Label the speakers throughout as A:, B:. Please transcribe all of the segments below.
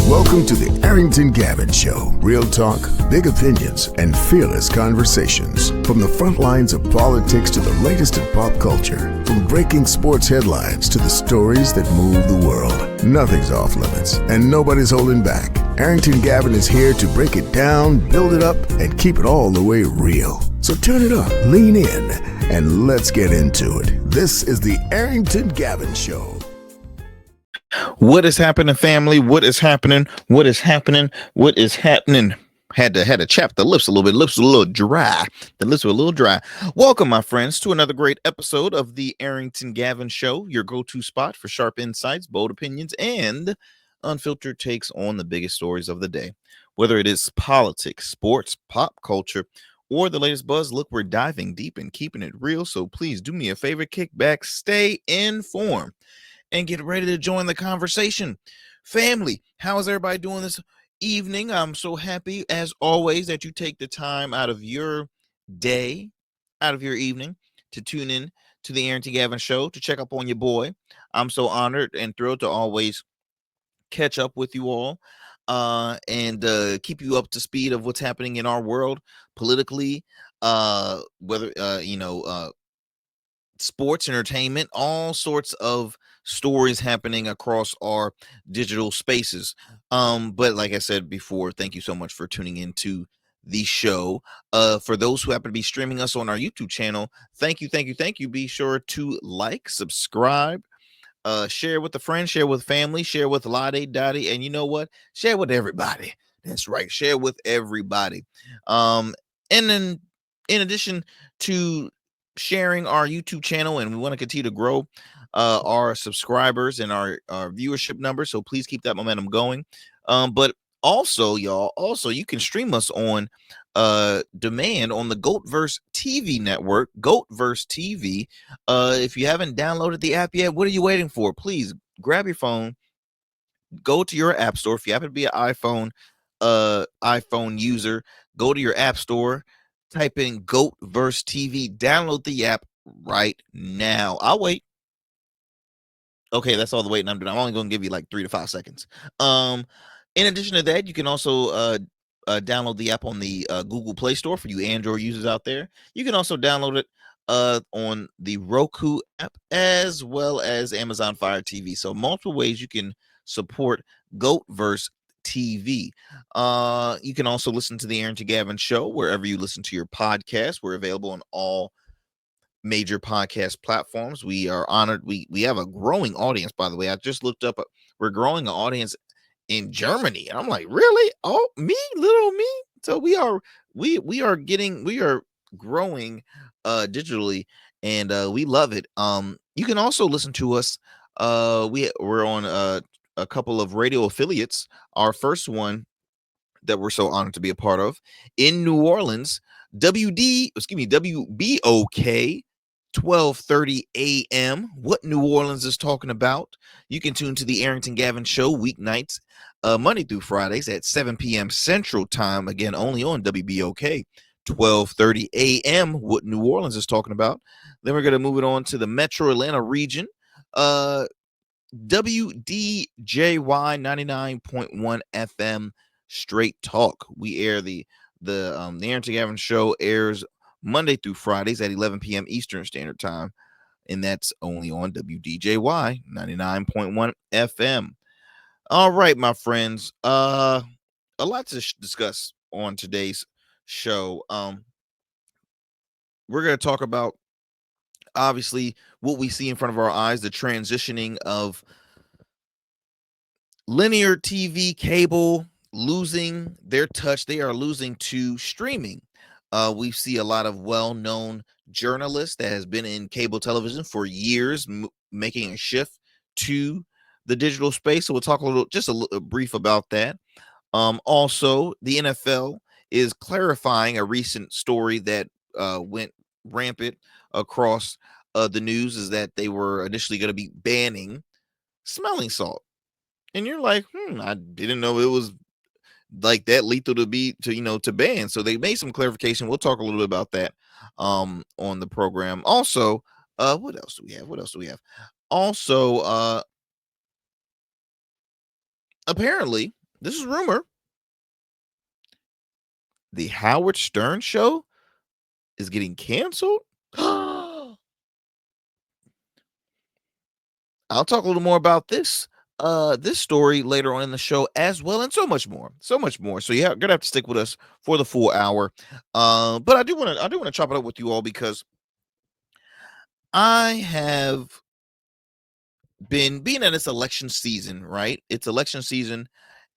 A: Welcome to the Arrington Gavin Show. Real talk, big opinions, and fearless conversations. From the front lines of politics to the latest in pop culture. From breaking sports headlines to the stories that move the world. Nothing's off limits, and nobody's holding back. Arrington Gavin is here to break it down, build it up, and keep it all the way real. So turn it up, lean in, and let's get into it. This is the Arrington Gavin Show.
B: What is happening, family? What is happening? What is happening? What is happening? Had to chap the lips a little bit. Lips were a little dry. The lips were a little dry. Welcome, my friends, to another great episode of the Arrington Gavin Show, your go-to spot for sharp insights, bold opinions, and unfiltered takes on the biggest stories of the day. Whether it is politics, sports, pop culture, or the latest buzz, look, we're diving deep and keeping it real. So please do me a favor, kick back, stay informed, and get ready to join the conversation. Family, how is everybody doing this evening? I'm so happy, as always, that you take the time out of your day, out of your evening, to tune in to the Arrington Gavin Show, to check up on your boy. I'm so honored and thrilled to always catch up with you all and keep you up to speed of what's happening in our world politically, whether sports, entertainment, all sorts of stories happening across our digital spaces. But like I said before, thank you so much for tuning into the show. For those who happen to be streaming us on our YouTube channel, thank you. Be sure to like, subscribe, share with a friend, share with family, share with Lottie, Dottie, and you know what? Share with everybody. That's right. Share with everybody. And then in addition to sharing our YouTube channel, and we want to continue to grow our subscribers and our viewership numbers, so please keep that momentum going. But also, y'all, you can stream us on demand on the GOATverse TV network, GOATverse TV. If you haven't downloaded the app yet, what are you waiting for? Please grab your phone, go to your app store. If you happen to be an iPhone user, go to your app store, type in GOATverse TV, download the app right now. I'll wait. Okay, that's all the waiting I'm doing. I'm only going to give you like 3 to 5 seconds. In addition to that, you can also download the app on the Google Play Store for you Android users out there. You can also download it on the Roku app as well as Amazon Fire TV. So multiple ways you can support GOATverse TV. You can also listen to the Arrington Gavin Show wherever you listen to your podcast. We're available on all major podcast platforms. We are honored. We have a growing audience, by the way. I just looked up. We're growing an audience in Germany. I'm like, really? Oh, me, little me. So we are growing digitally, and we love it. You can also listen to us. We're on a couple of radio affiliates. Our first one that we're so honored to be a part of in New Orleans, WBOK 12:30 a.m. What New Orleans is talking about. You can tune to the Arrington Gavin Show weeknights, Monday through Fridays at 7 p.m. Central Time. Again, only on WBOK 12:30 a.m. What New Orleans is talking about. Then we're going to move it on to the Metro Atlanta region. WDJY 99.1 FM Straight Talk. We air the Arrington Gavin Show airs Monday through Fridays at 11 p.m. Eastern Standard Time, and that's only on WDJY 99.1 FM. All right, my friends, a lot to discuss on today's show. We're going to talk about, obviously, what we see in front of our eyes, the transitioning of linear TV, cable, losing their touch. They are losing to streaming. We see a lot of well-known journalists that has been in cable television for years, making a shift to the digital space. So we'll talk a little brief about that. Also, the NFL is clarifying a recent story that went rampant across the news, is that they were initially going to be banning smelling salt. And you're like, I didn't know it was like that lethal to ban. So they made some clarification. We'll talk a little bit about that on the program. Also, what else do we have? Also, apparently this is rumor. The Howard Stern show is getting canceled. I'll talk a little more about this story later on in the show as well, and so much more, so much more. So you're gonna have to stick with us for the full hour. But I do want to chop it up with you all because I have been being in this election season, right? It's election season,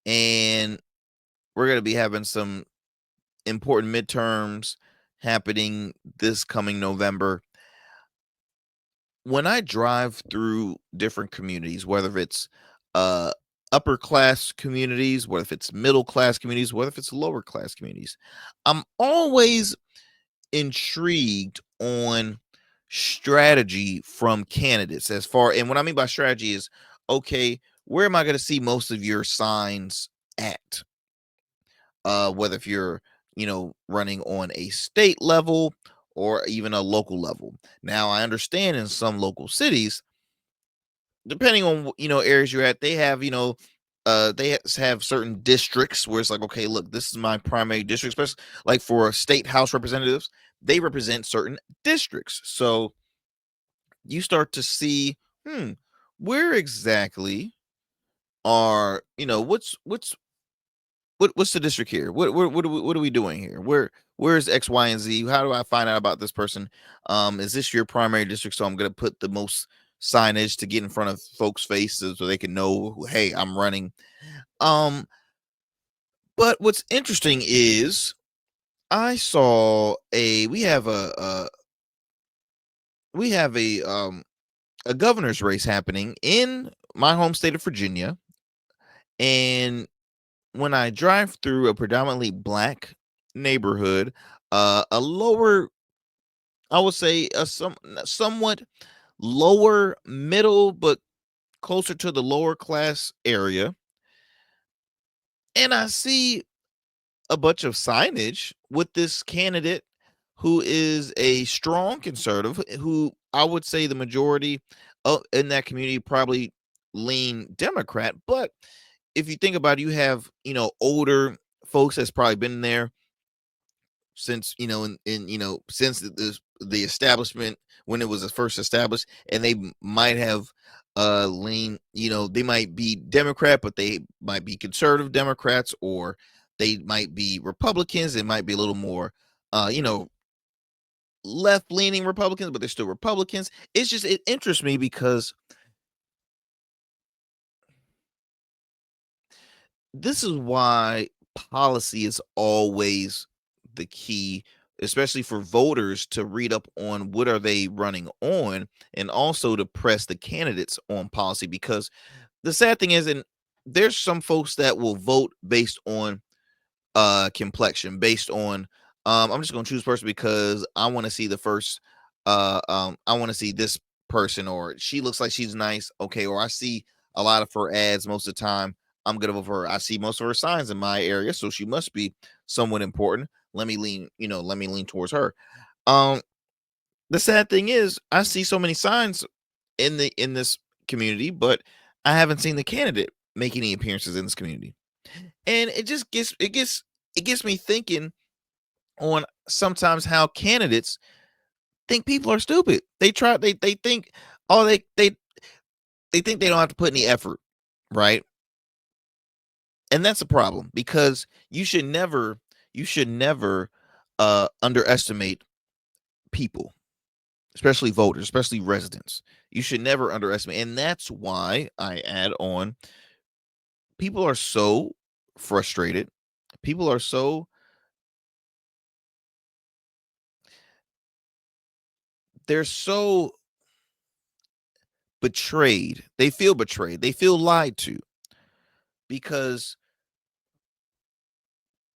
B: and we're gonna be having some important midterms happening this coming November. When I drive through different communities, whether it's uh upper class communities, whether if it's middle class communities, whether if it's lower class communities, I'm always intrigued on strategy from candidates as far, and what I mean by strategy is, okay, where am I going to see most of your signs at? Whether if you're, running on a state level or even a local level. Now, I understand in some local cities, depending on areas you're at, they have have certain districts where it's like, okay, look, this is my primary district, especially like for state house representatives, they represent certain districts. So you start to see, where exactly are what's the district here? What are we doing here? Where's X, Y, and Z? How do I find out about this person? Is this your primary district? So I'm gonna put the most signage to get in front of folks' faces so they can know, hey, I'm running. Um, but what's interesting is I saw we have a governor's race happening in my home state of Virginia, and when I drive through a predominantly black neighborhood, a lower, I would say, somewhat lower middle, but closer to the lower class area, and I see a bunch of signage with this candidate who is a strong conservative, who I would say the majority in that community probably lean Democrat. But if you think about it, you have, older folks that's probably been there since, since the establishment, when it was first established, and they might have lean, they might be Democrat, but they might be conservative Democrats, or they might be Republicans. It might be a little more left leaning Republicans, but they're still Republicans. It interests me because this is why policy is always the key, especially for voters to read up on what are they running on, and also to press the candidates on policy. Because the sad thing is, and there's some folks that will vote based on complexion, based on I'm just gonna choose person because I want to see the first I want to see this person, or she looks like she's nice, okay, or I see a lot of her ads most of the time, I'm gonna vote for her. I see most of her signs in my area, so she must be somewhat important. Let me lean towards her. um the sad thing is, I see so many signs in this community, but I haven't seen the candidate make any appearances in this community, and it gets me thinking on sometimes how candidates think people are stupid. They think, oh, they think they don't have to put any effort, right? And that's a problem, because you should never underestimate people, especially voters, especially residents. You should never underestimate, and that's why I add on, people are so frustrated. People are so they're so betrayed. They feel betrayed. They feel lied to, because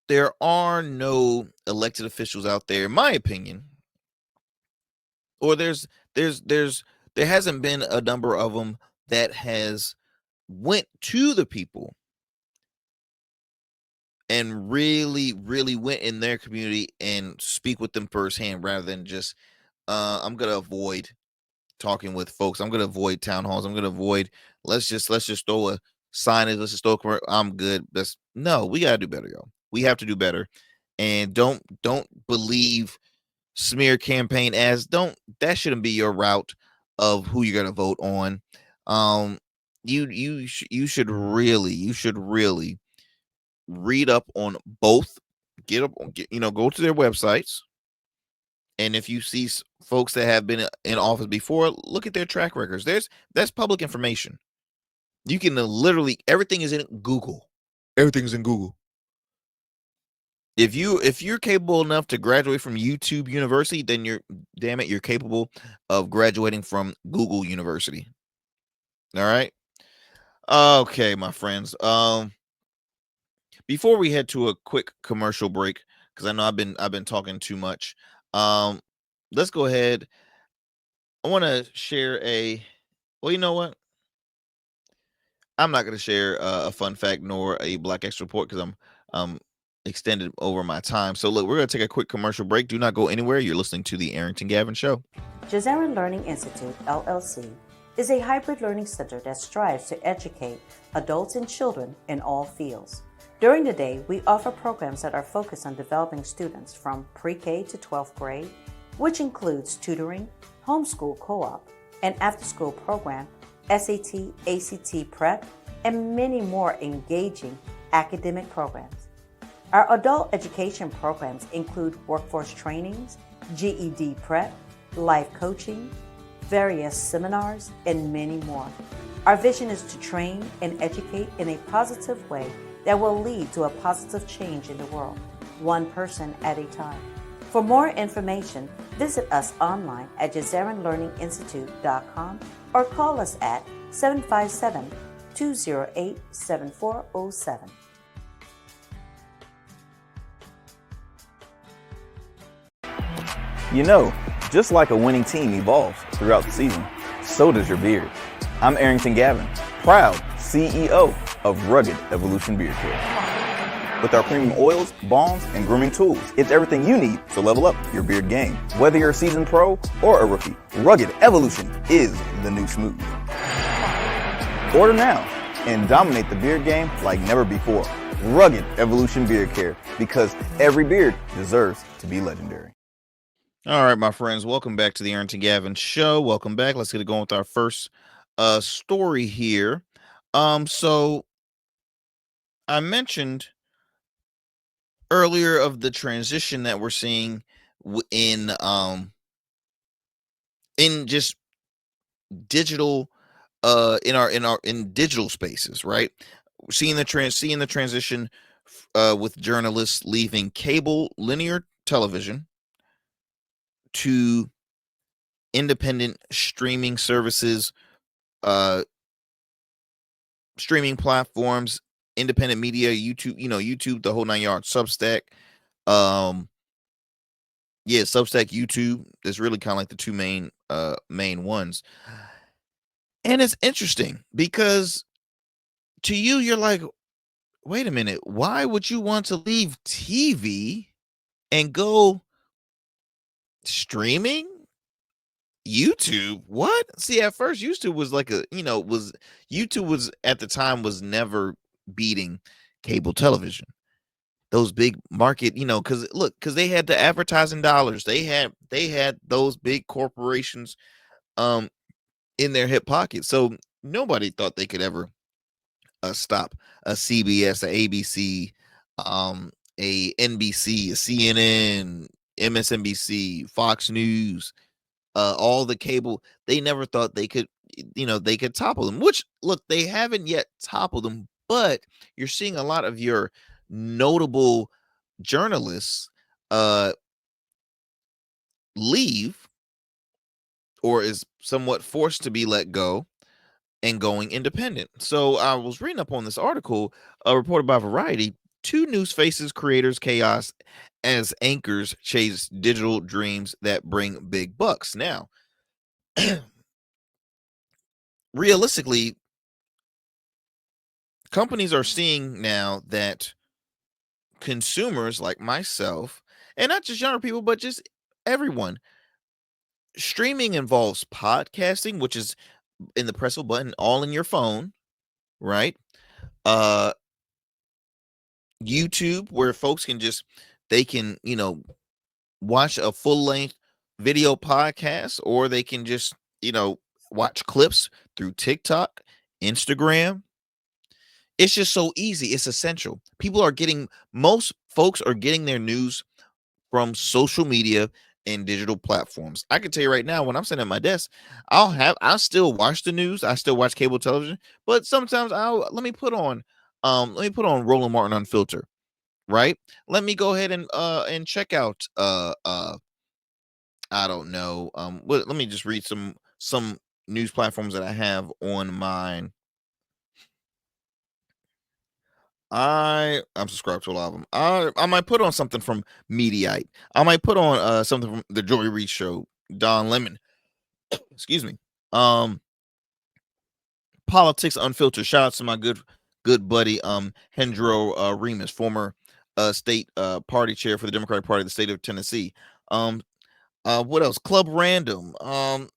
B: there are no elected officials out there, in my opinion, or there hasn't been a number of them that has went to the people and really, really went in their community and speak with them firsthand, rather than just I'm gonna avoid talking with folks. I'm gonna avoid town halls. I'm gonna avoid, let's just throw a signage. Let's just throw. I'm good. No. We gotta do better, y'all. We have to do better, and don't believe smear campaign as don't that shouldn't be your route of who you're gonna vote on. Um, you should really read up on both. Go to their websites, and if you see folks that have been in office before, look at their track records. That's public information. You can literally everything is in Google. Everything's in Google. If you're capable enough to graduate from YouTube University, then you're capable of graduating from Google University. All right. Okay, my friends. Before we head to a quick commercial break, because I know I've been talking too much. Let's go ahead. I want to share a. Well, you know what? I'm not going to share a fun fact nor a Black X report because I'm extended over my time. So look, we're going to take a quick commercial break. Do not go anywhere. You're listening to the Arrington Gavin Show.
C: Jazera Learning Institute, LLC, is a hybrid learning center that strives to educate adults and children in all fields. During the day, we offer programs that are focused on developing students from pre-K to 12th grade, which includes tutoring, homeschool co-op, an after-school program, SAT, ACT prep, and many more engaging academic programs. Our adult education programs include workforce trainings, GED prep, life coaching, various seminars, and many more. Our vision is to train and educate in a positive way that will lead to a positive change in the world, one person at a time. For more information, visit us online at JazeranLearningInstitute.com or call us at 757-208-7407.
D: You know, just like a winning team evolves throughout the season, so does your beard. I'm Arrington Gavin, proud CEO of Rugged Evolution Beard Care. With our premium oils, balms, and grooming tools, it's everything you need to level up your beard game. Whether you're a seasoned pro or a rookie, Rugged Evolution is the new smooth. Order now and dominate the beard game like never before. Rugged Evolution Beard Care, because every beard deserves to be legendary.
B: All right, my friends, welcome back to the Arrington Gavin Show. Welcome back. Let's get it going with our first story here. So I mentioned earlier of the transition that we're seeing in just digital in digital spaces, right? Seeing the transition with journalists leaving cable linear television to independent streaming services, streaming platforms, independent media, YouTube, the whole 9 yards, Substack. Substack, YouTube is really kind of like the two main ones. And it's interesting because to you, you're like, wait a minute, why would you want to leave TV and go streaming? YouTube? What? See, at first YouTube was like YouTube was at the time was never beating cable television. Those big market, because they had the advertising dollars. They had those big corporations in their hip pocket. So nobody thought they could ever stop a CBS, a ABC, a NBC, a CNN, MSNBC, Fox News, all the cable. They never thought they could topple them, which look, they haven't yet toppled them, but you're seeing a lot of your notable journalists leave or is somewhat forced to be let go and going independent. So I was reading up on this article reported by Variety. 2 news faces creators chaos as anchors chase digital dreams that bring big bucks. Now, realistically, companies are seeing now that consumers like myself, and not just younger people, but just everyone, streaming involves podcasting, which is in the press of a button, all in your phone, right? YouTube, where folks can just they can watch a full length video podcast, or they can just watch clips through TikTok, Instagram. It's just so easy. It's essential. Most folks are getting their news from social media and digital platforms. I can tell you right now, when I'm sitting at my desk, I'll still watch the news. I still watch cable television, but sometimes let me put on Roland Martin Unfiltered, right? Let me go ahead and check out I don't know. Let me just read some news platforms that I have on mine. I'm subscribed to a lot of them. I might put on something from Mediaite. I might put on something from the Joy Reid Show, Don Lemon. Excuse me. Politics Unfiltered. Shout out to my good buddy Hendro Remus, former state party chair for the Democratic Party of the state of Tennessee. What else? Club Random. I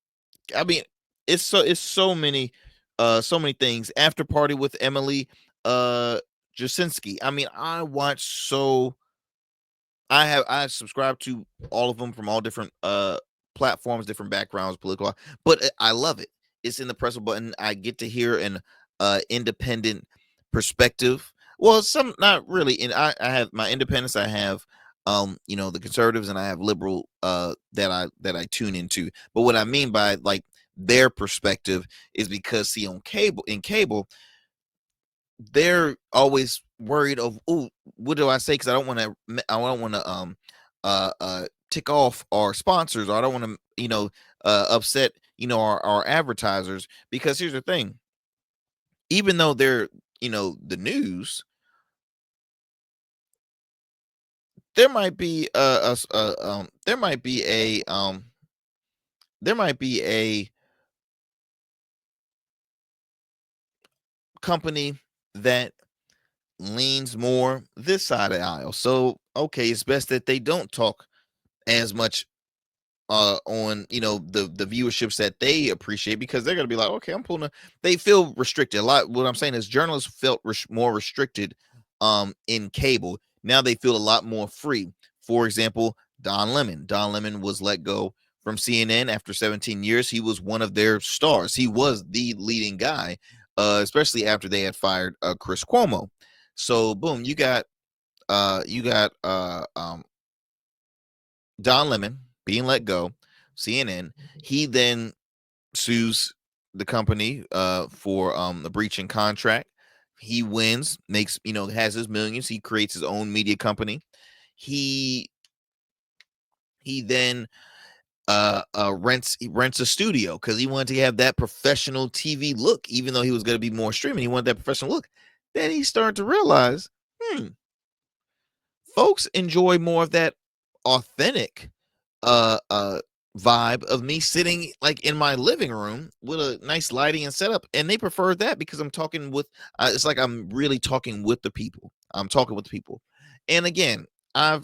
B: mean, it's so many things. After Party with Emily Jasinski. I mean, I subscribe to all of them from all different platforms, different backgrounds, political, but I love it. It's in the press button. I get to hear an independent perspective. Well, some not really. And I have my independence. I have the conservatives, and I have liberal that I tune into. But what I mean by like their perspective is because see on cable they're always worried of, oh, what do I say? Because I don't want to tick off our sponsors, or I don't want to upset our advertisers. Because here's the thing, even though they're the news, there might be there might be a company that leans more this side of the aisle. So okay, it's best that they don't talk as much on the viewerships that they appreciate, because they're going to be like, okay, they feel restricted a lot. What I'm saying is journalists felt more restricted in cable. Now they feel a lot more free. For example, Don Lemon was let go from CNN after 17 years. He was one of their stars. He was the leading guy, especially after they had fired Chris Cuomo. So boom, you got Don Lemon being let go, CNN. He then sues the company for the breaching contract. He wins, makes has his millions. He creates his own media company. He then rents a studio because he wanted to have that professional TV look, even though he was going to be more streaming. He wanted that professional look. Then he started to realize, folks enjoy more of that authentic vibe of me sitting like in my living room with a nice lighting and setup, and they prefer that because I'm talking with it's like I'm really talking with the people. I'm talking with the people. And again, I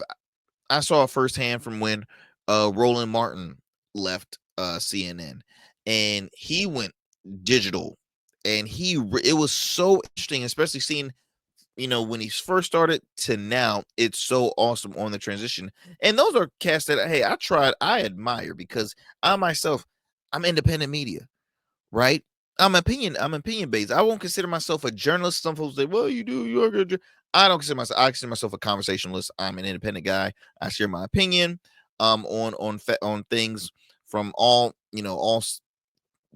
B: saw firsthand from when Roland Martin left CNN, and he went digital, and it was so interesting, especially seeing when he first started to now. It's so awesome on the transition. And those are casts that, hey, I admire, because I myself, I'm independent media, right? I'm opinion based. I won't consider myself a journalist. Some folks say, well, you're a good. I don't consider myself. I consider myself a conversationalist. I'm an independent guy. I share my opinion on things from all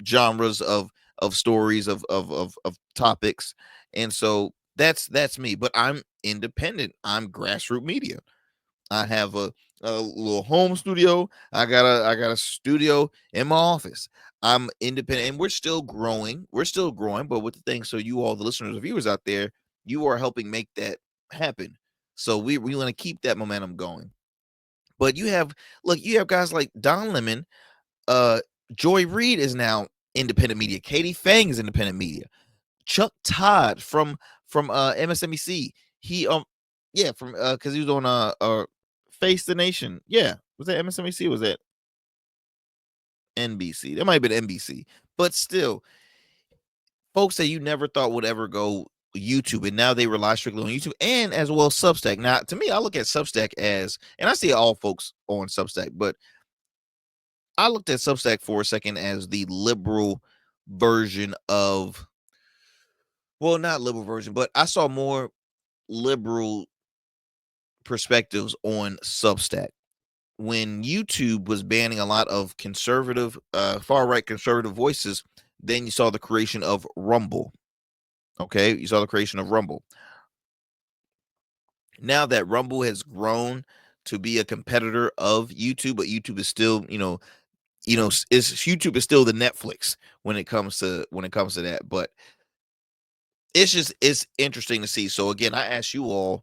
B: genres of stories of topics. And so that's me. But I'm independent. I'm grassroots media. I have a little home studio. I got a studio in my office. I'm independent, and we're still growing. But with the thing, so you all, the listeners and viewers out there, you are helping make that happen. So we want to keep that momentum going. But you have guys like Don Lemon, Joy Reid is now independent media. Katie Fang is independent media. Chuck Todd from MSNBC. He from because he was on Face the Nation. Yeah, was that MSNBC? Was that NBC? That might have been NBC. But still, folks that you never thought would ever go YouTube, and now they rely strictly on YouTube and as well Substack. Now, to me, I look at Substack as, and I see all folks on Substack, but I looked at Substack for a second as the liberal version of, well, not liberal version, but I saw more liberal perspectives on Substack. When YouTube was banning a lot of conservative, far-right conservative voices, then you saw the creation of Rumble. Okay, you saw the creation of Rumble. Now that Rumble has grown to be a competitor of YouTube, but YouTube is still, YouTube is still the Netflix when it comes to that. But it's interesting to see. So again, I ask you all,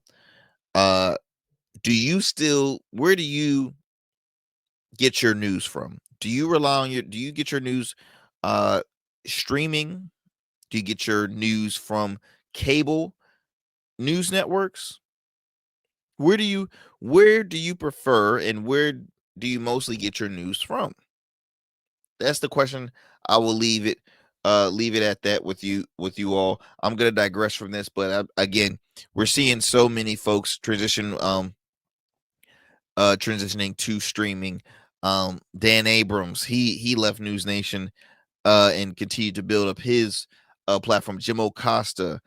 B: where do you get your news from? Do you get your news streaming? Do you get your news from cable news networks? Where do you prefer, and where do you mostly get your news from? That's the question. I will leave it at that with you all. I'm going to digress from this, but again, we're seeing so many folks transitioning to streaming. Dan Abrams, he left News Nation and continued to build up his platform. Jim Acosta,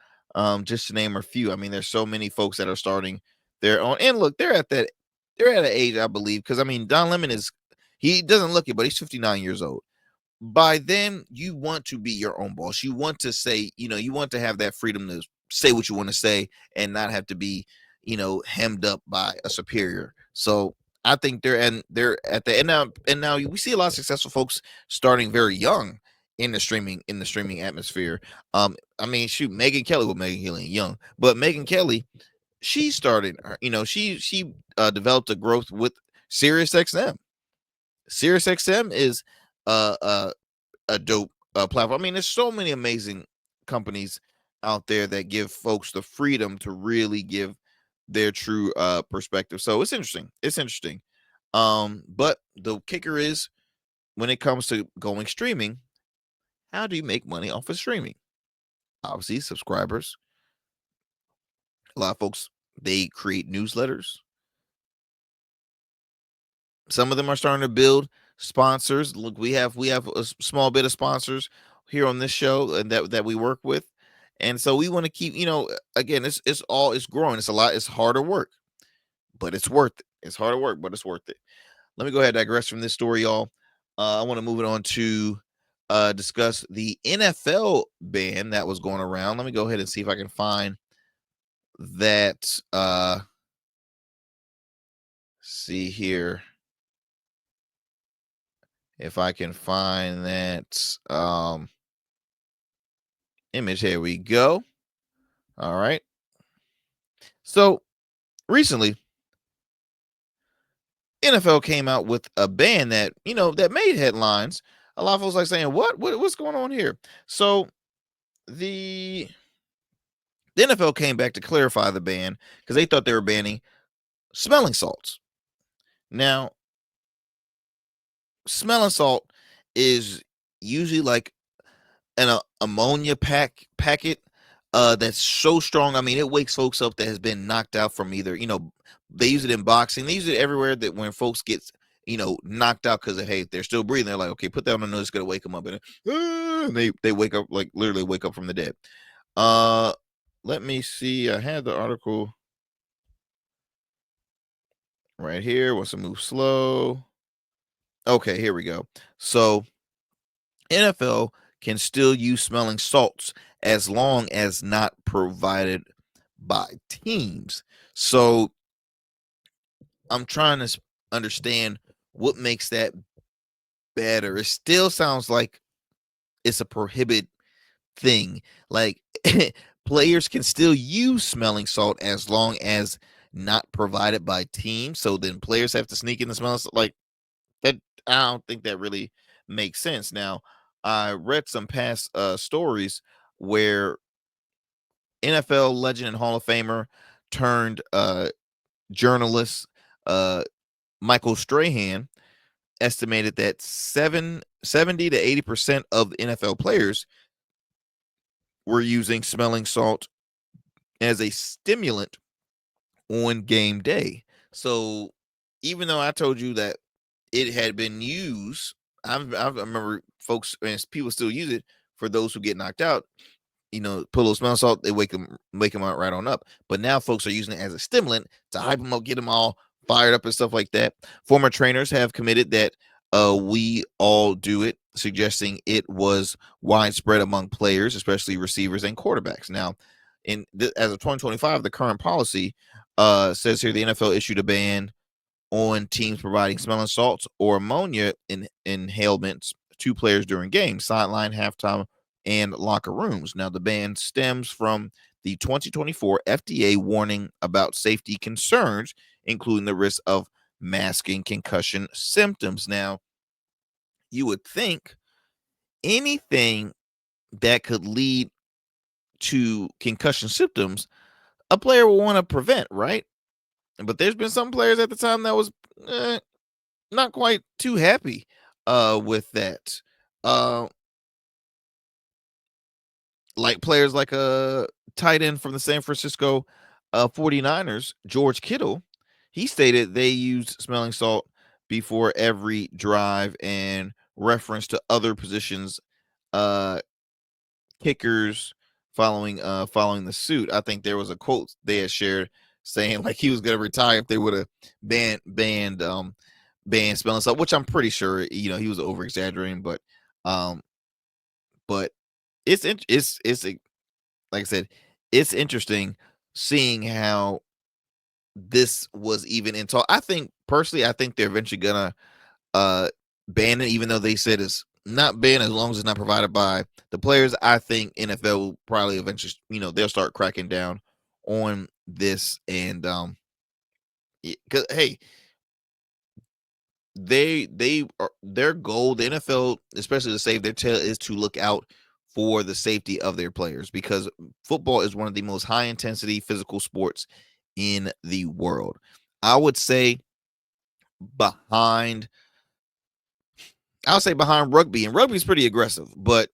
B: just to name a few. I mean, there's so many folks that are starting their own. And look, they're at an age, I believe, because I mean, Don Lemon he doesn't look it, but he's 59 years old. By then, you want to be your own boss. You want to say, you want to have that freedom to say what you want to say and not have to be, hemmed up by a superior. So I think they're at the end now. And now we see a lot of successful folks starting very young in the streaming atmosphere. I mean, shoot, Megyn Kelly ain't young, but Megyn Kelly, she started, she developed a growth with SiriusXM. SiriusXM is a dope platform. I mean, there's so many amazing companies out there that give folks the freedom to really give their true perspective. So it's interesting. But the kicker is, when it comes to going streaming, how do you make money off of streaming? Obviously, subscribers. A lot of folks, they create newsletters. Some of them are starting to build sponsors. Look, we have a small bit of sponsors here on this show, and that we work with. And so we want to keep, again, it's growing. It's a lot. It's harder work, but it's worth it. It's harder work, but it's worth it. Let me go ahead and digress from this story, y'all. I want to move it on to discuss the NFL ban that was going around. Let me go ahead and see if I can find that. See here. If I can find that image, here we go. All right. So recently, NFL came out with a ban that, that made headlines. A lot of folks like saying, what's going on here? So the NFL came back to clarify the ban because they thought they were banning smelling salts. Now, smelling salt is usually like an ammonia packet that's so strong. I mean, it wakes folks up that has been knocked out from either, they use it in boxing. They use it everywhere, that when folks get, knocked out because they're still breathing. They're like, okay, put that on the nose, it's going to wake them up. And they wake up, like literally wake up from the dead. Let me see. I had the article right here. Wants to move slow. Okay, here we go. So NFL can still use smelling salts as long as not provided by teams. So I'm trying to understand what makes that better. It still sounds like it's a prohibited thing. Like players can still use smelling salt as long as not provided by teams. So then players have to sneak in the smelling salt. Like that, I don't think that really makes sense. Now, I read some past stories where NFL legend and Hall of Famer turned journalist Michael Strahan estimated that 70 to 80% of NFL players were using smelling salt as a stimulant on game day. So even though I told you that it had been used, I remember folks and people still use it for those who get knocked out. Put a little smelling salt, they wake them out right on up. But now folks are using it as a stimulant to hype them up, get them all fired up and stuff like that. Former trainers have committed that we all do it, suggesting it was widespread among players, especially receivers and quarterbacks. Now, as of 2025, the current policy says here the NFL issued a ban on teams providing smelling salts or ammonia inhalants to players during games, sideline, halftime, and locker rooms. Now, the ban stems from the 2024 FDA warning about safety concerns, including the risk of masking concussion symptoms. Now, you would think anything that could lead to concussion symptoms, a player will want to prevent, right? But there's been some players at the time that was not quite too happy with that. Like players like a tight end from the San Francisco 49ers, George Kittle, he stated they used smelling salt before every drive and reference to other positions, kickers following the suit. I think there was a quote they had shared saying like he was going to retire if they would have banned smelling salt, which I'm pretty sure he was over exaggerating, but it's like I said, it's interesting seeing how this was even in talk. I think they're eventually gonna ban it, even though they said it's not banned as long as it's not provided by the players. I think NFL will probably eventually, they'll start cracking down on this, and because hey, their goal, the NFL, especially to save their tail, is to look out for the safety of their players, because football is one of the most high intensity physical sports in the world. I would say behind rugby, and rugby is pretty aggressive, but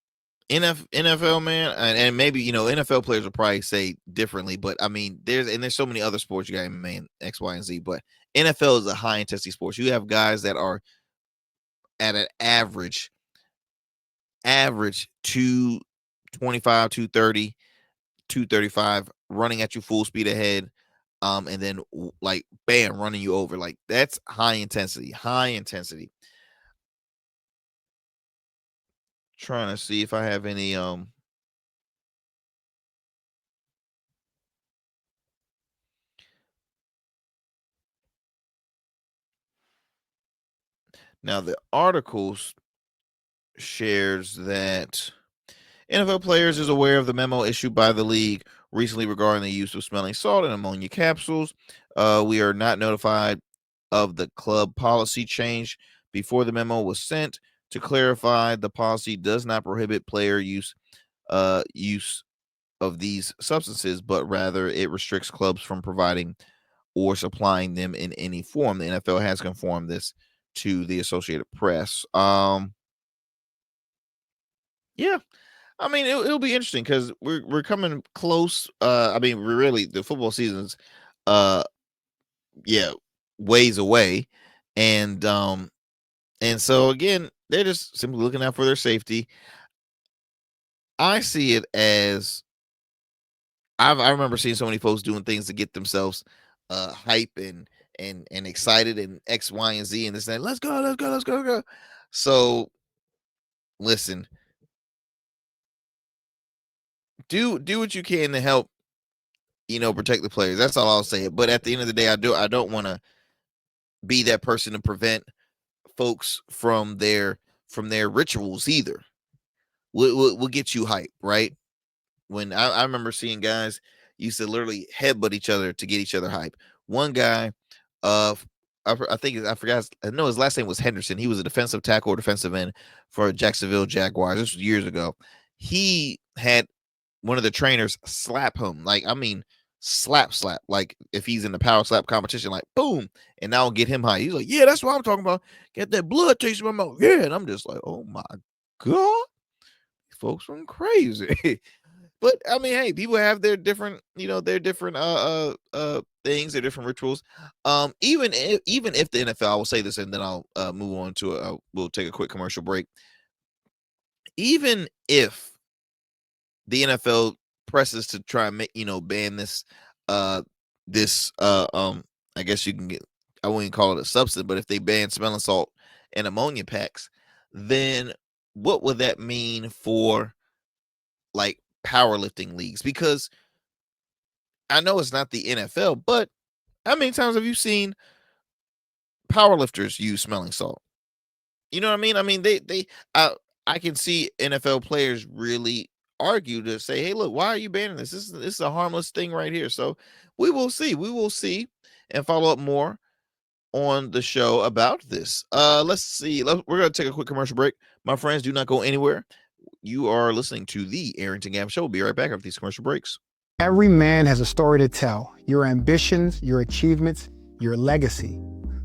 B: NFL, man, and maybe NFL players will probably say differently, but I mean there's so many other sports. You got MMA and X, Y, and Z, but NFL is a high intensity sport. You have guys that are at an average 225, 230, 235 running at you full speed ahead, and then like bam, running you over. Like that's high intensity. Trying to see if I have any now the articles shares that NFL players is aware of the memo issued by the league recently regarding the use of smelling salt and ammonia capsules. We are not notified of the club policy change before the memo was sent. To clarify, the policy does not prohibit player use of these substances, but rather it restricts clubs from providing or supplying them in any form. The NFL has confirmed this to the Associated Press. Yeah, I mean it'll be interesting because we're coming close. I mean, we're really, the football season's yeah, ways away, and so again, they're just simply looking out for their safety. I see it as I remember seeing so many folks doing things to get themselves hype and excited and X, Y, and Z and this and that. Let's go. So listen, do what you can to help protect the players. That's all I'll say. But at the end of the day, I don't want to be that person to prevent folks from their rituals either. We'll get you hype, right? When I remember seeing guys used to literally headbutt each other to get each other hype. One guy, I forgot. I know his last name was Henderson. He was a defensive tackle or defensive end for Jacksonville Jaguars. This was years ago. He had one of the trainers slap him, like I mean, slap, like if he's in the power slap competition, like boom, and that'll get him high. He's like, yeah, that's what I'm talking about. Get that blood taste in my mouth, yeah. And I'm just like, oh my god, these folks went crazy. But I mean, hey, people have their different, their different things, their different rituals. Even if the NFL, I will say this, and then I'll move on to we'll take a quick commercial break. Even if the NFL presses to try and make, ban this I guess you can get, I wouldn't call it a substance, but if they ban smelling salt and ammonia packs, then what would that mean for like powerlifting leagues? Because I know it's not the NFL, but how many times have you seen powerlifters use smelling salt? You know what I mean? I mean, I can see NFL players really argue to say, "Hey, look, why are you banning this? This is a harmless thing right here." So we will see. We will see and follow up more on the show about this. Let's see. We're gonna take a quick commercial break. My friends, do not go anywhere. You are listening to the Arrington Gavin Show. We'll be right back after these commercial breaks.
E: Every man has a story to tell. Your ambitions, your achievements, your legacy.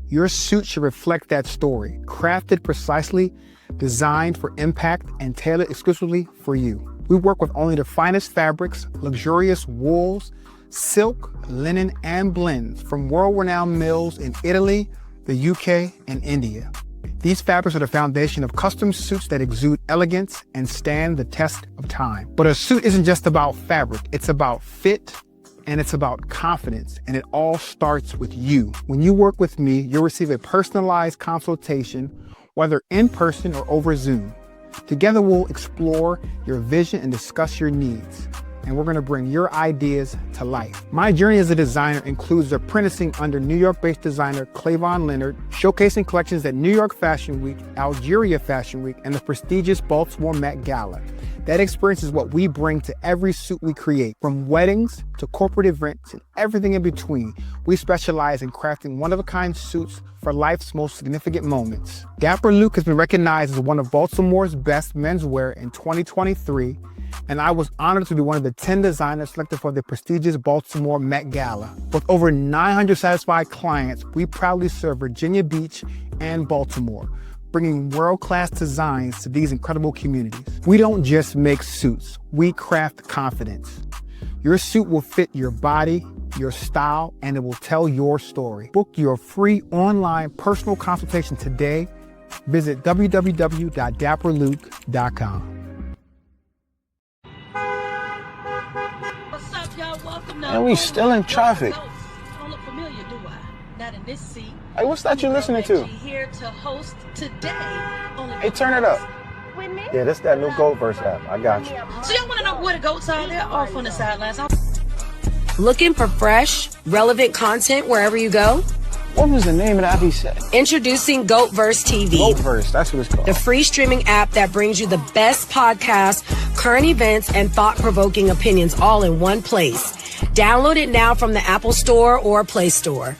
E: Your suit should reflect that story, crafted precisely, designed for impact, and tailored exclusively for you. We work with only the finest fabrics, luxurious wools, silk, linen, and blends from world-renowned mills in Italy, the UK, and India. These fabrics are the foundation of custom suits that exude elegance and stand the test of time. But a suit isn't just about fabric, it's about fit, and it's about confidence, and it all starts with you. When you work with me, you'll receive a personalized consultation, whether in person or over Zoom. Together, we'll explore your vision and discuss your needs, and we're gonna bring your ideas to life. My journey as a designer includes apprenticing under New York-based designer Clavon Leonard, showcasing collections at New York Fashion Week, Algeria Fashion Week, and the prestigious Baltimore Met Gala. That experience is what we bring to every suit we create, from weddings to corporate events and everything in between. We specialize in crafting one-of-a-kind suits for life's most significant moments. Dapper Luke has been recognized as one of Baltimore's best menswear in 2023, and I was honored to be one of the 10 designers selected for the prestigious Baltimore Met Gala. With over 900 satisfied clients, we proudly serve Virginia Beach and Baltimore, bringing world-class designs to these incredible communities. We don't just make suits, we craft confidence. Your suit will fit your body, your style, and it will tell your story. Book your free online personal consultation today. Visit www.dapperluke.com.
F: What's up, y'all? Welcome to
E: And we still in traffic.
F: I don't look familiar, do I? Not in this seat.
E: Hey, what's that you listening to?
F: Here to host today.
E: Hey, turn it up.
F: With me?
E: Yeah, this that new GoatVerse app. I got you.
F: So y'all want to know where the goats are? They're off on the sidelines.
G: Looking for fresh, relevant content wherever you go?
E: What was the name of the app he said?
G: Introducing GoatVerse TV.
E: GoatVerse, that's what it's called.
G: The free streaming app that brings you the best podcasts, current events, and thought-provoking opinions all in one place. Download it now from the Apple Store or Play Store.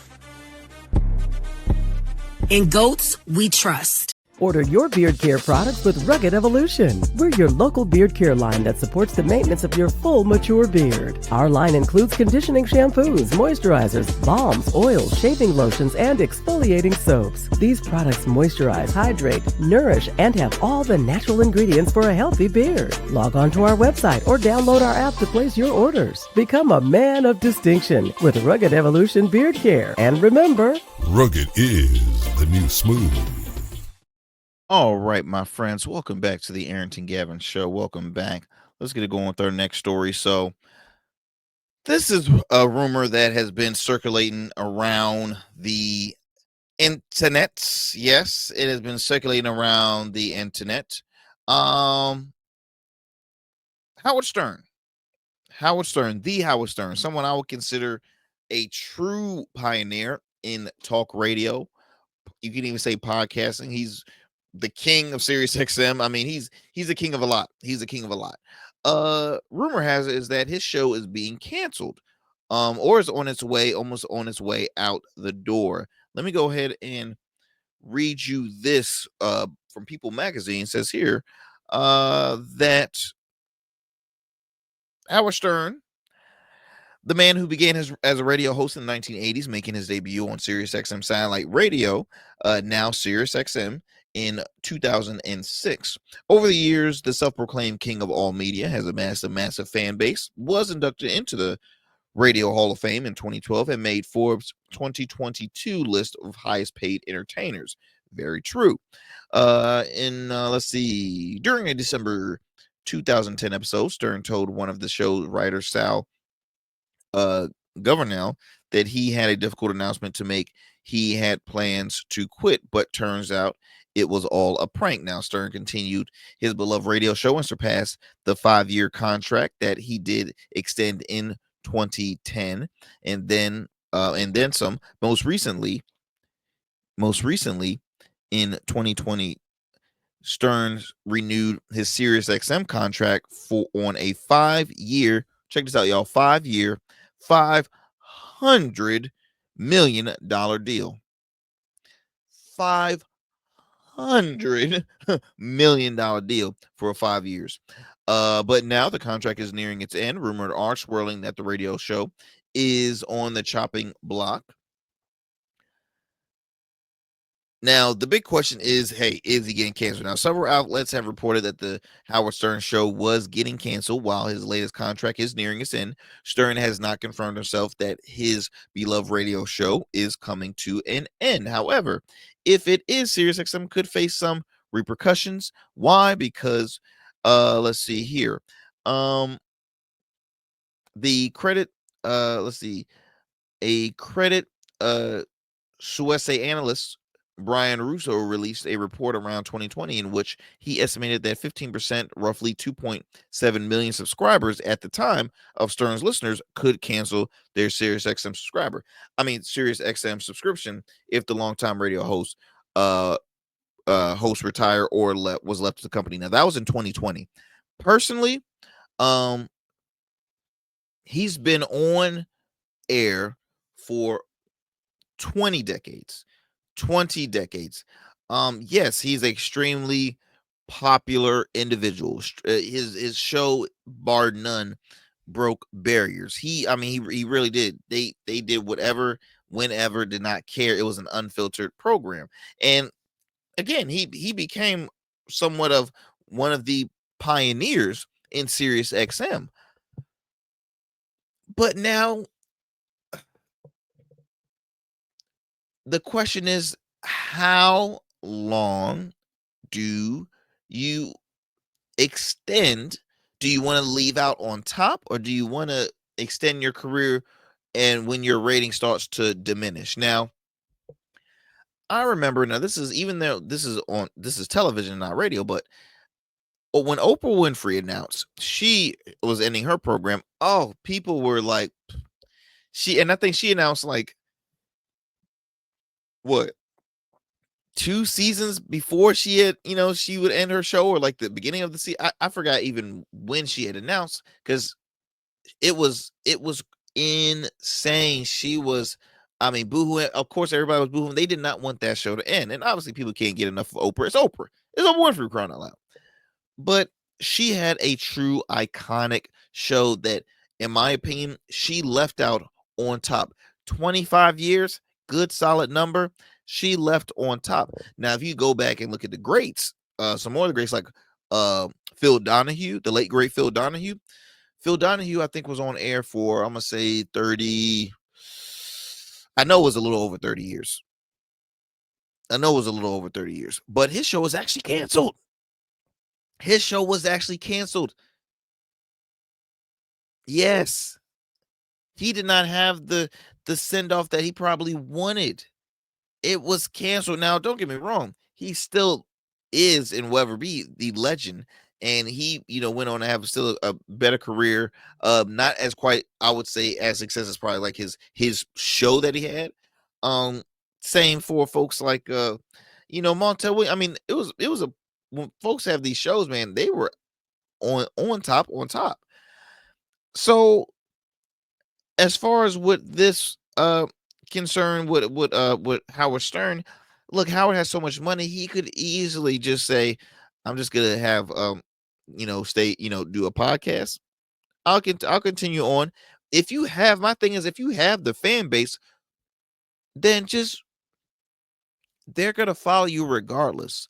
G: In Goats, we trust.
H: Order your beard care products with Rugged Evolution. We're your local beard care line that supports the maintenance of your full, mature beard. Our line includes conditioning shampoos, moisturizers, balms, oils, shaving lotions, and exfoliating soaps. These products moisturize, hydrate, nourish, and have all the natural ingredients for a healthy beard. Log on to our website or download our app to place your orders. Become a man of distinction with Rugged Evolution Beard Care. And remember,
A: Rugged is the new smooth.
B: All right, my friends, welcome back to the Arrington Gavin Show. Welcome back. Let's get it going with our next story. So this is a rumor that has been circulating around the internet. Yes, it has been circulating around the internet. Howard Stern, the Howard Stern, someone I would consider a true pioneer in talk radio. You can even say podcasting. He's the king of Sirius XM. I mean, he's the king of a lot. Rumor has it is that his show is being canceled, or is almost on its way out the door. Let me go ahead and read you this from People Magazine. It says here that Howard Stern, the man who began as a radio host in the 1980s, making his debut on Sirius XM Satellite Radio, now Sirius XM, in 2006. Over the years, the self-proclaimed king of all media has amassed a massive fan base, was inducted into the Radio Hall of Fame in 2012, and made Forbes 2022 list of highest paid entertainers. Very true. Let's see, during a December 2010 episode, Stern told one of the show's writers, Sal Governell, that he had a difficult announcement to make. He had plans to quit, but turns out it was all a prank. Now, Stern continued his beloved radio show and surpassed the 5-year contract that he did extend in 2010, and then some. Most recently in 2020, Stearns renewed his SiriusXM contract on a 5-year. Check this out, y'all. 5-year, $500 million deal. $500 million deal for 5 years. But now the contract is nearing its end. Rumors are swirling that the radio show is on the chopping block. Now, the big question is, hey, is he getting canceled? Now, several outlets have reported that the Howard Stern show was getting canceled while his latest contract is nearing its end. Stern has not confirmed himself that his beloved radio show is coming to an end. However, if it is, SiriusXM could face some repercussions. Why? Because, let's see here. The credit, let's see, a credit, Suisse analyst, Brian Russo, released a report around 2020 in which he estimated that 15%, roughly 2.7 million subscribers at the time of Stern's listeners, could cancel their SiriusXM subscription if the longtime radio host retire or was left to the company. Now, that was in 2020. Personally, he's been on air for 20 decades. Yes, he's an extremely popular individual. His show, bar none, broke barriers. He really did. They did whatever, whenever, did not care. It was an unfiltered program. And again, he became somewhat of one of the pioneers in Sirius XM. But now the question is, how long do you extend? Do you want to leave out on top, or do you want to extend your career and when your rating starts to diminish? Now, I remember, now this is, even though this is television, not radio, but when Oprah Winfrey announced she was ending her program, people were like, and I think she announced like, what, 2 seasons before she had, she would end her show, or like the beginning of the season. I forgot even when she had announced, because it was insane. She was, boohooing. Of course, everybody was boohooing. They did not want that show to end, and obviously, people can't get enough of Oprah. It's Oprah. It's Oprah Winfrey, crying out loud. But she had a true iconic show that, in my opinion, she left out on top. 25 years, good solid number. She left on top. Now, if you go back and look at the greats, some more of the greats, like Phil Donahue, the late great Phil Donahue. Phil Donahue, I think, was on air for, I'm gonna say 30. I know it was a little over 30 years. But his show was actually canceled. Yes. He did not have the send-off that he probably wanted. It was canceled. Now, don't get me wrong. He still is and will ever be the legend. And he, went on to have still a better career. Not as quite, I would say, as success as probably like his show that he had. Same for folks like, Montel Williams. It was when folks have these shows, man, they were on top. So, as far as what this concern with Howard Stern, look, Howard has so much money, he could easily just say, I'm just gonna have stay, do a podcast. I'll continue on. My thing is, if you have the fan base, then just, they're gonna follow you regardless.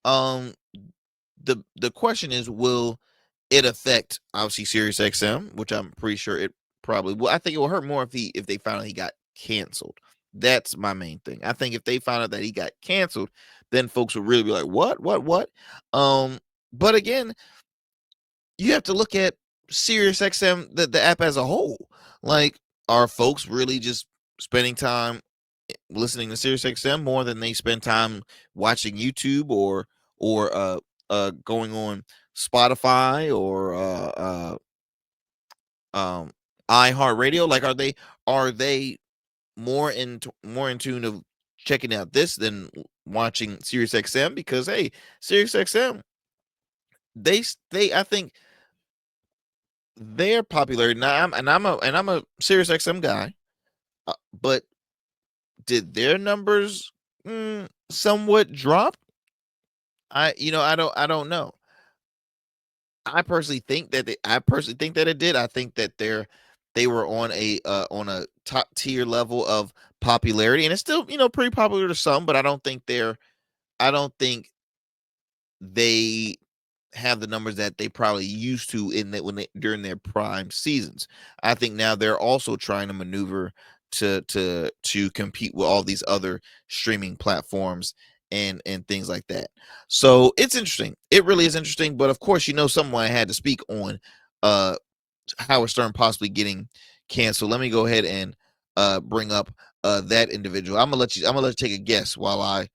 B: Um, the question is, will it affect obviously SiriusXM, which I'm pretty sure it probably will. I think it will hurt more if they found out he got canceled. That's my main thing. I think if they found out that he got canceled, then folks will really be like, what? But again, you have to look at SiriusXM, the app as a whole. Like, are folks really just spending time listening to SiriusXM more than they spend time watching YouTube or going on Spotify or iHeartRadio? Like, are they more in tune of checking out this than watching SiriusXM? Because hey, SiriusXM, they I think their popularity now. I'm a SiriusXM guy, but did their numbers somewhat drop? I don't know. I personally think that it did. I think that they were on a top tier level of popularity, and it's still pretty popular to some, but I don't think they have the numbers that they probably used to in that when they during their prime seasons. I think now they're also trying to maneuver to compete with all these other streaming platforms and things like that. So it's interesting. It really is interesting. But of course, someone had to speak on uh Howard Stern possibly getting canceled. Let me go ahead and bring up that individual. I'm gonna let you take a guess while I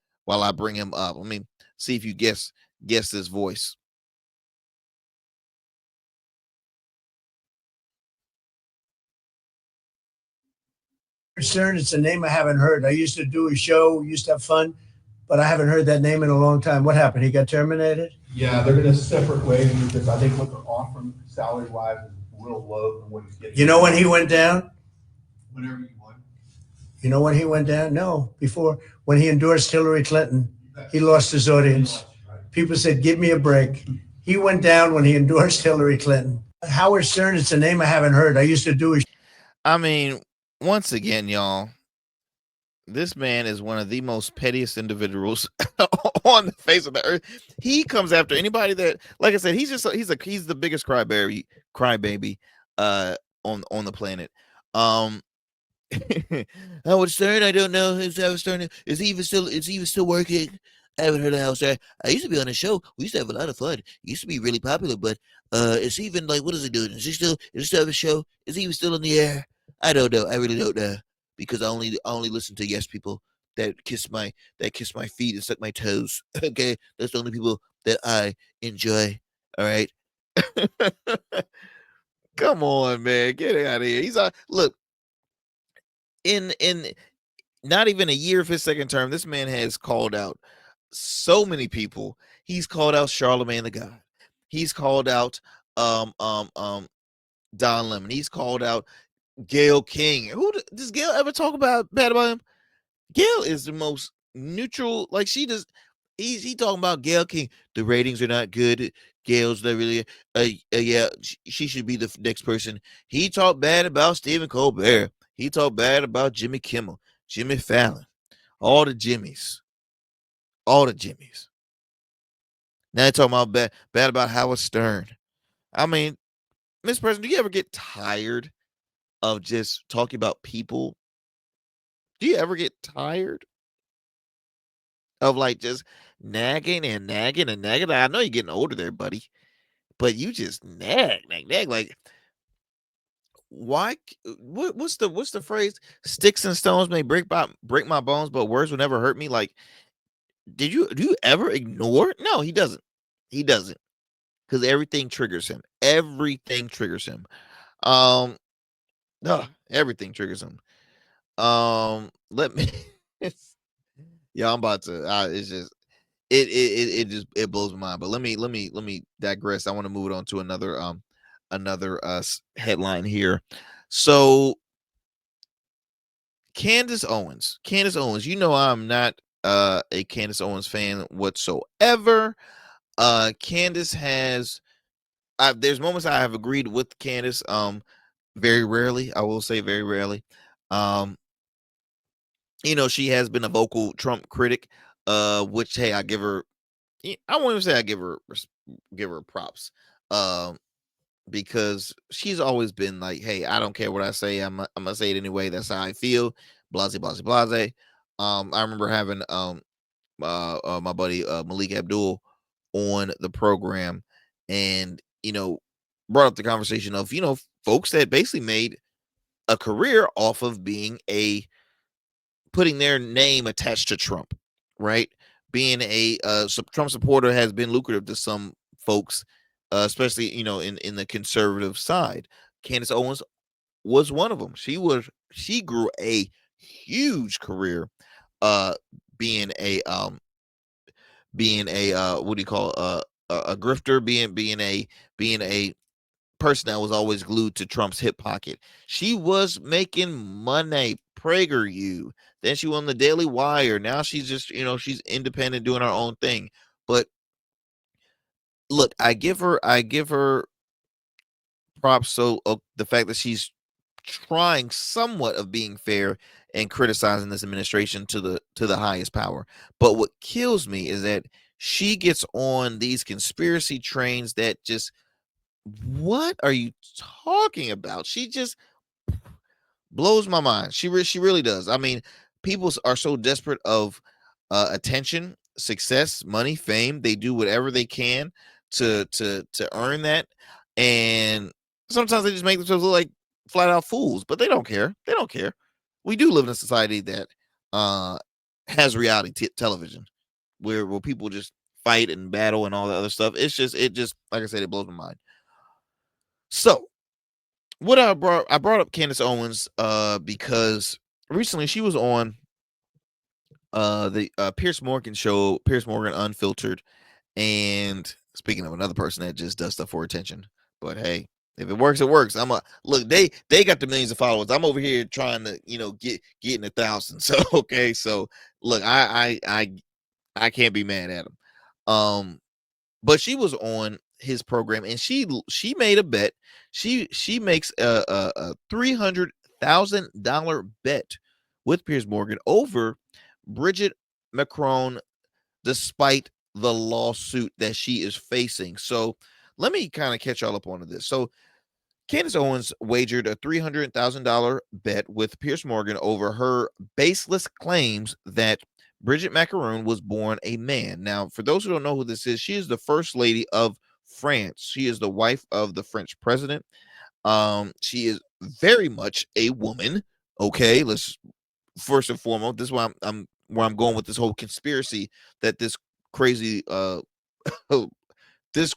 B: bring him up. Let me see if you guess this voice.
I: Stern, it's a name I haven't heard. I used to do a show, used to have fun, but I haven't heard that name in a long time. What happened? He got terminated?
J: Yeah, they're going to separate ways because I think what they're offering salary wise is a little low than what he's getting.
I: You know when he went down?
J: Whenever you want.
I: You know when he went down? No, before. When he endorsed Hillary Clinton, he lost his audience. People said, give me a break. He went down when he endorsed Hillary Clinton. Howard Stern, it's a name I haven't heard. I used to do a
B: I mean, once again, y'all, this man is one of the most pettiest individuals on the face of the earth. He comes after anybody that, like I said, he's the biggest crybaby on the planet. Um Howard Stern, I don't know. Is Howard Stern, is he even still working? I haven't heard of Howard Stern. I used to be on a show. We used to have a lot of fun. He used to be really popular, but is he even, like, what is he doing? Is he still have a show? Is he even still in the air? I don't know. I really don't know. Because I only listen to yes people that kiss my feet and suck my toes. Okay. That's the only people that I enjoy. All right. Come on, man. Get out of here. Look, in not even a year of his second term, this man has called out so many people. He's called out Charlemagne the God. He's called out Don Lemon. He's called out Gail King. Does Gail ever talk bad about him? Gail is the most neutral. Like, she does. He talking about Gail King. The ratings are not good. Gail's not really. Yeah, she should be the next person. He talked bad about Stephen Colbert. He talked bad about Jimmy Kimmel, Jimmy Fallon, all the Jimmys. Now they're talking about bad about Howard Stern. I mean, Miss President, do you ever get tired of just talking about people? Do you ever get tired of, like, just nagging and nagging and nagging? I know you're getting older there, buddy, but you just nag. Like, why? What's the phrase? Sticks and stones may break my bones, but words will never hurt me. Like, do you ever ignore? No, he doesn't. He doesn't, because everything triggers him. Everything triggers him. Um, everything triggers him. Let me. Yeah, I'm about to. It's just it blows my mind. But let me digress. I want to move it on to another headline here. So Candace Owens. I'm not a Candace Owens fan whatsoever. Candace has. There's moments I have agreed with Candace. Very rarely, I will say, very rarely. She has been a vocal Trump critic, which, hey, I give her I won't even say I give her props. Um, because she's always been like, "Hey, I don't care what I say. I'm gonna say it anyway. That's how I feel." Blase, blase, blase. I remember having my buddy Malik Abdul on the program, and brought up the conversation of folks that basically made a career off of being putting their name attached to Trump, right? Being a Trump supporter has been lucrative to some folks, especially in the conservative side. Candace Owens was one of them. She grew a huge career, uh, being a what do you call a grifter, being a person that was always glued to Trump's hip pocket. She was making money. Prager you. Then she won the Daily Wire. Now she's just, she's independent doing her own thing. But look, I give her props. So the fact that she's trying somewhat of being fair and criticizing this administration to the highest power. But what kills me is that she gets on these conspiracy trains that just, what are you talking about? She just blows my mind. She really does. I mean, people are so desperate of attention, success, money, fame. They do whatever they can to earn that, and sometimes they just make themselves look like flat out fools. But they don't care. They don't care. We do live in a society that uh, has reality television, where people just fight and battle and all that other stuff. It just like I said, it blows my mind. So what I brought up Candace Owens because recently she was on the Piers Morgan show, Piers Morgan Unfiltered, and speaking of another person that just does stuff for attention. But hey, if it works, it works. I'm a look. They got the millions of followers. I'm over here trying to get in the thousands. So okay, so look, I can't be mad at him. But she was on his program and she made a bet. She makes a $300,000 bet with Piers Morgan over Bridget Macron, despite the lawsuit that she is facing. So let me kind of catch y'all up onto this. So Candace Owens wagered a $300,000 bet with Piers Morgan over her baseless claims that Bridget Macaron was born a man. Now, for those who don't know who this is, she is the first lady of France. She is the wife of the French president. She is very much a woman. Okay, let's first and foremost. This is why I'm where I'm going with this whole conspiracy that this crazy this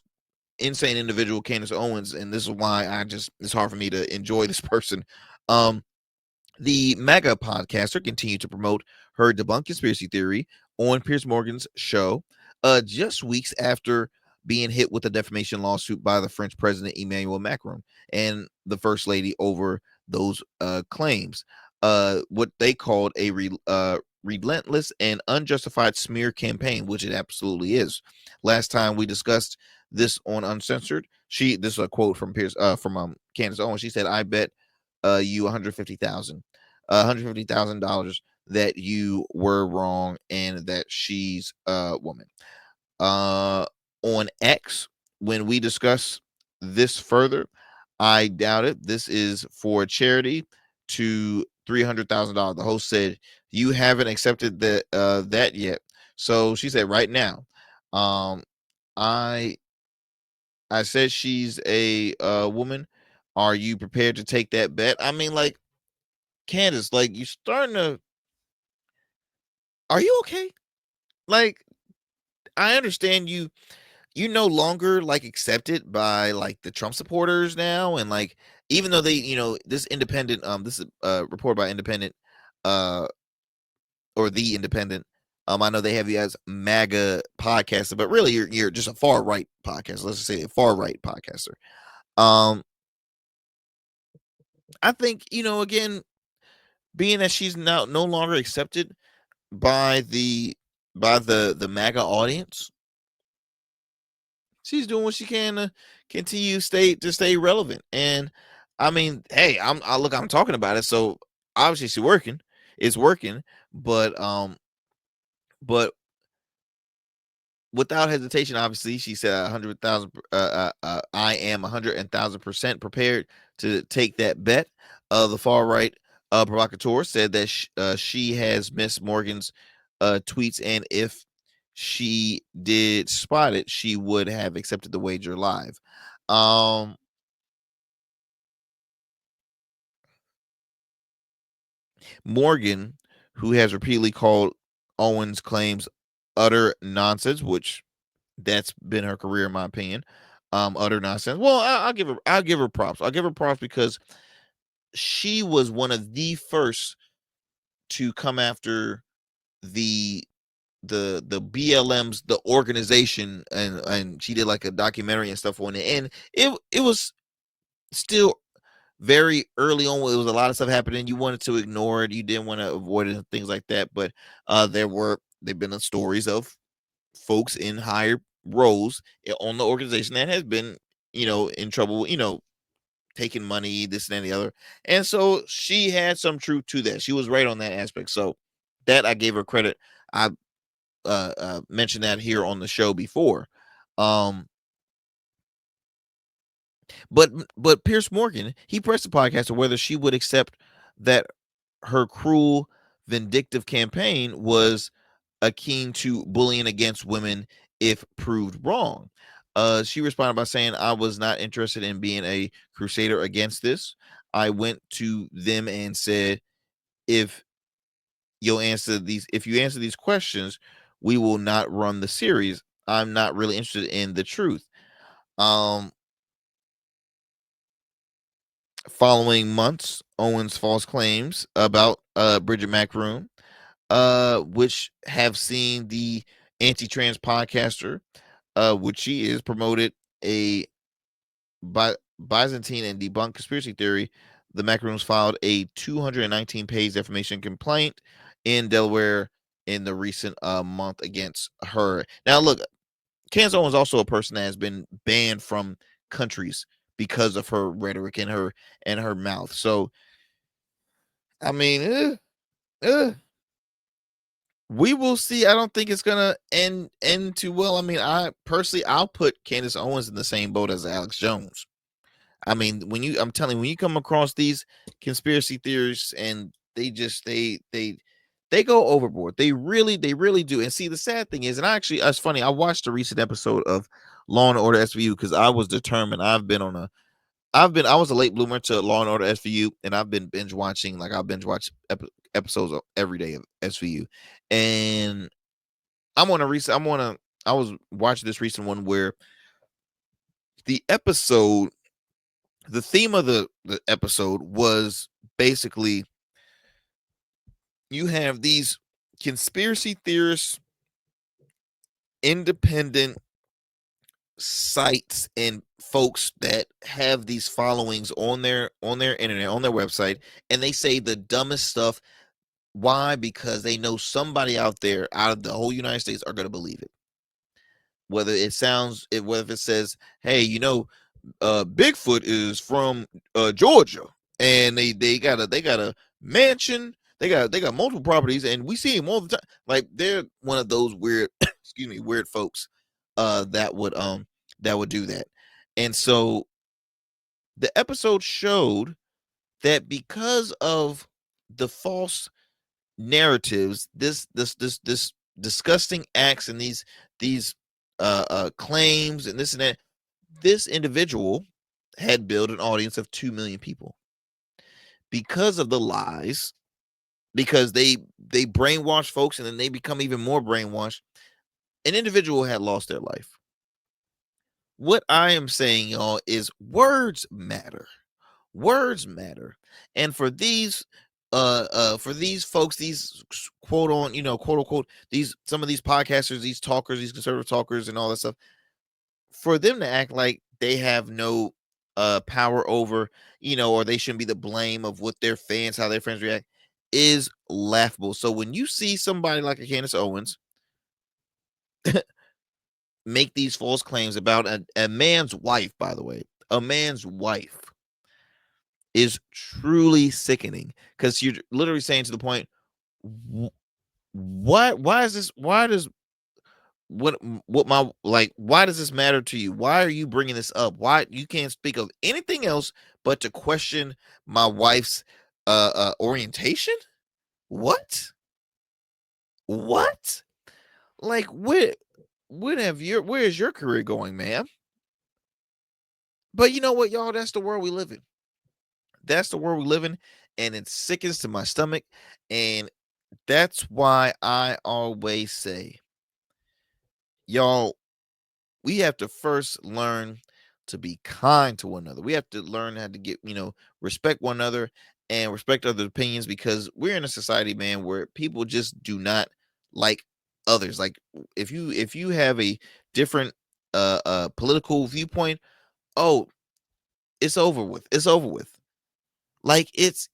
B: insane individual Candace Owens, and this is why it's hard for me to enjoy this person. The mega podcaster continued to promote her debunk conspiracy theory on Piers Morgan's show, just weeks after being hit with a defamation lawsuit by the French president Emmanuel Macron and the first lady over those claims. What they called a relentless and unjustified smear campaign, which it absolutely is. Last time we discussed this on Uncensored, this is a quote from Candace Owens. She said, "I bet you $150,000 that you were wrong and that she's a woman." On X, when we discuss this further, I doubt it. This is for charity to $300,000. The host said, "You haven't accepted that yet." So she said, "Right now, I said she's a woman. Are you prepared to take that bet?" I mean, like, Candace, like, you starting to. Are you okay? Like, I understand you no longer like accepted by like the Trump supporters now, and like even though they, this independent, this is report by Independent, uh, or the Independent. I know they have you as MAGA podcaster, but really you're just a far right podcaster. Let's just say a far right podcaster. Um, I think again, being that she's now no longer accepted by the MAGA audience, she's doing what she can to continue to stay relevant. And I mean, hey, I'm talking about it, so obviously she's working. It's working, but but without hesitation, obviously, she said 100,000. I am 100,000% prepared to take that bet. The far right provocateur said that she has missed Morgan's tweets, and if she did spot it, she would have accepted the wager live. Morgan, who has repeatedly called Owens' claims utter nonsense, which that's been her career, in my opinion. Utter nonsense. Well, I'll give her props. I'll give her props because she was one of the first to come after the BLM's, the organization, and she did like a documentary and stuff on it, and it was still very early on. It was a lot of stuff happening. You wanted to ignore it. You didn't want to avoid it and things like that. But there've been stories of folks in higher roles on the organization that has been, in trouble, taking money, this and the other. And so she had some truth to that. She was right on that aspect. So that I gave her credit. I mentioned that here on the show before. But Piers Morgan, he pressed the podcast on whether she would accept that her cruel, vindictive campaign was akin to bullying against women if proved wrong. She responded by saying, "I was not interested in being a crusader against this. I went to them and said, if you answer these questions, we will not run the series. I'm not really interested in the truth." Following months, Owens' false claims about Bridget McRoom, which have seen the anti-trans podcaster, which she is, promoted a Byzantine and debunked conspiracy theory. The McRooms filed a 219-page defamation complaint in Delaware in the recent month against her. Now, look, Candace Owens is also a person that has been banned from countries because of her rhetoric and her mouth. So, I mean, we will see. I don't think it's gonna end too well. I mean, I'll put Candace Owens in the same boat as Alex Jones. I mean, I'm telling you, when you come across these conspiracy theories and they go overboard. They really do. And see, the sad thing is, and it's funny. I watched a recent episode of Law and Order SVU because I was determined. I was a late bloomer to Law and Order SVU, and I've been binge watching. Like, I'll binge watch episodes of every day of SVU, and I was watching this recent one where the theme of the episode was basically, you have these conspiracy theorists, independent sites and folks that have these followings on their internet, on their website, and they say the dumbest stuff. Why? Because they know somebody out there, out of the whole United States, are going to believe it. Whether it says, hey, Bigfoot is from Georgia, and they got a mansion, they got multiple properties, and we see him all the time. Like, they're one of those weird weird folks that would do that. And so the episode showed that because of the false narratives, this disgusting acts, and these claims and this and that, this individual had built an audience of 2 million people because of the lies, because they brainwash folks, and then they become even more brainwashed. An individual had lost their life. What I am saying, y'all, is words matter. Words matter. And for these folks, these quote unquote, some of these podcasters, these talkers, these conservative talkers and all that stuff, for them to act like they have no power over, or they shouldn't be the blame of what their fans, how their fans react, is laughable. So when you see somebody like a Candace Owens make these false claims about a man's wife, by the way, a man's wife, is truly sickening, because you're literally saying to the point, why does why does this matter to you? Why are you bringing this up? Why you can't speak of anything else but to question my wife's orientation? What? Like, where is your career going, ma'am? But you know what, y'all? That's the world we live in. That's the world we live in, and it sickens to my stomach. And that's why I always say, y'all, we have to first learn to be kind to one another. We have to learn how to respect one another and respect other opinions, because we're in a society, man, where people just do not like others. Like, if you have a different political viewpoint, oh, it's over with. It's over with. Like, it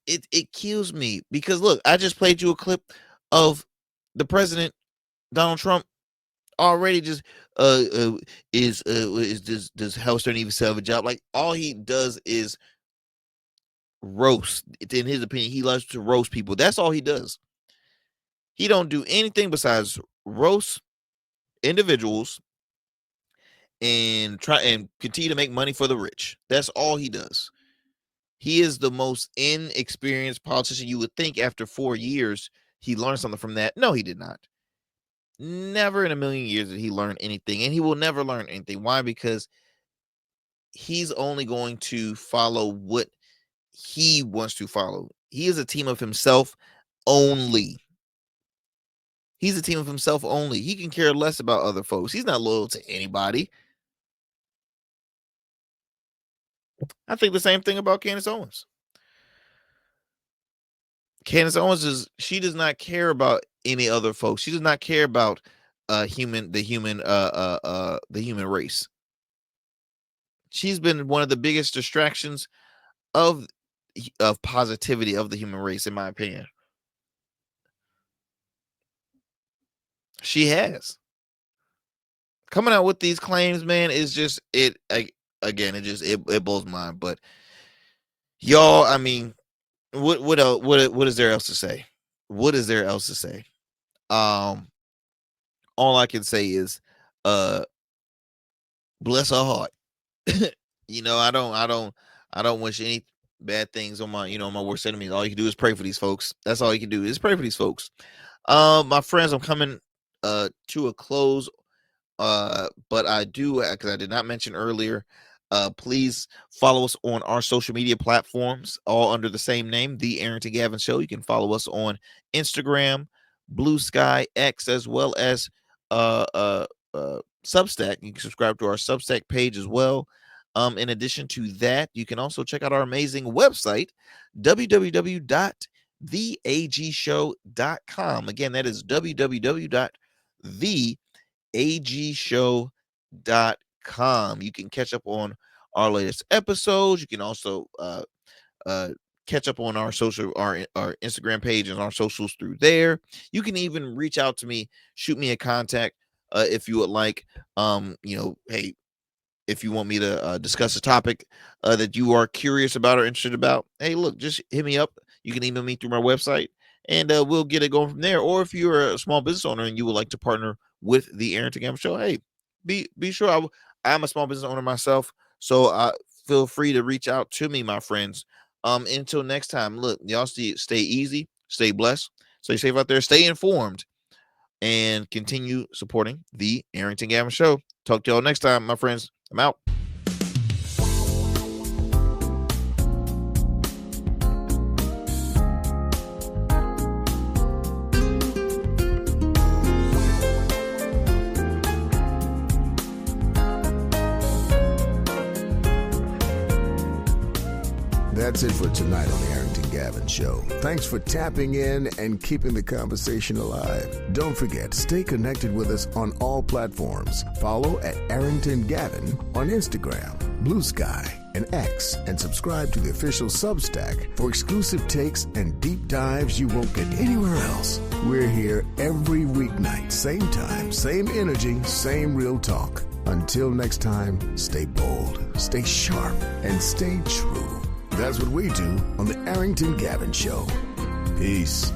B: kills me, because look, I just played you a clip of the president, Donald Trump, already just does Howard Stern even still have a job? Like, all he does is roast. In his opinion, he loves to roast people. That's all he does. He don't do anything besides roast individuals and try and continue to make money for the rich. That's all he does. He is the most inexperienced politician. You would think after 4 years he learned something from that. No, he did not. Never in a million years did he learn anything, and he will never learn anything. Why? Because he's only going to follow what he wants to follow. He is a team of himself only. He's a team of himself only. He can care less about other folks. He's not loyal to anybody. I think the same thing about Candace Owens. Candace Owens she does not care about any other folks. She does not care about the human race. She's been one of the biggest distractions of positivity of the human race, in my opinion. She has. Coming out with these claims, man, is just it blows my mind. But y'all, I mean, what else? What is there else to say? What is there else to say? All I can say is, bless her heart. I don't wish any bad things on my, my worst enemies. All you can do is pray for these folks. That's all you can do is pray for these folks. My friends, I'm coming to a close. But I do, because I did not mention earlier, please follow us on our social media platforms, all under the same name, The Arrington Gavin Show. You can follow us on Instagram, Blue Sky, X, as well as Substack. You can subscribe to our Substack page as well. In addition to that, you can also check out our amazing website, www.theagshow.com. Again, that is www.theagshow.com. You can catch up on our latest episodes. You can also catch up on our Instagram page and our socials through there. You can even reach out to me, shoot me a contact if you would like. Hey, if you want me to discuss a topic that you are curious about or interested about, hey, look, just hit me up. You can email me through my website, and we'll get it going from there. Or if you're a small business owner and you would like to partner with the Arrington Gavin Show, hey, be sure. I'm a small business owner myself, so feel free to reach out to me, my friends. Until next time, look, y'all stay easy, stay blessed, stay safe out there, stay informed, and continue supporting the Arrington Gavin Show. Talk to y'all next time, my friends. I'm out.
A: That's it for tonight on the Arrington Gavin Show. Thanks for tapping in and keeping the conversation alive. Don't forget, stay connected with us on all platforms. Follow at Arrington Gavin on Instagram, Blue Sky, and X, and subscribe to the official Substack for exclusive takes and deep dives you won't get anywhere else. We're here every weeknight, same time, same energy, same real talk. Until next time, stay bold, stay sharp, and stay true. That's what we do on the Arrington Gavin Show. Peace.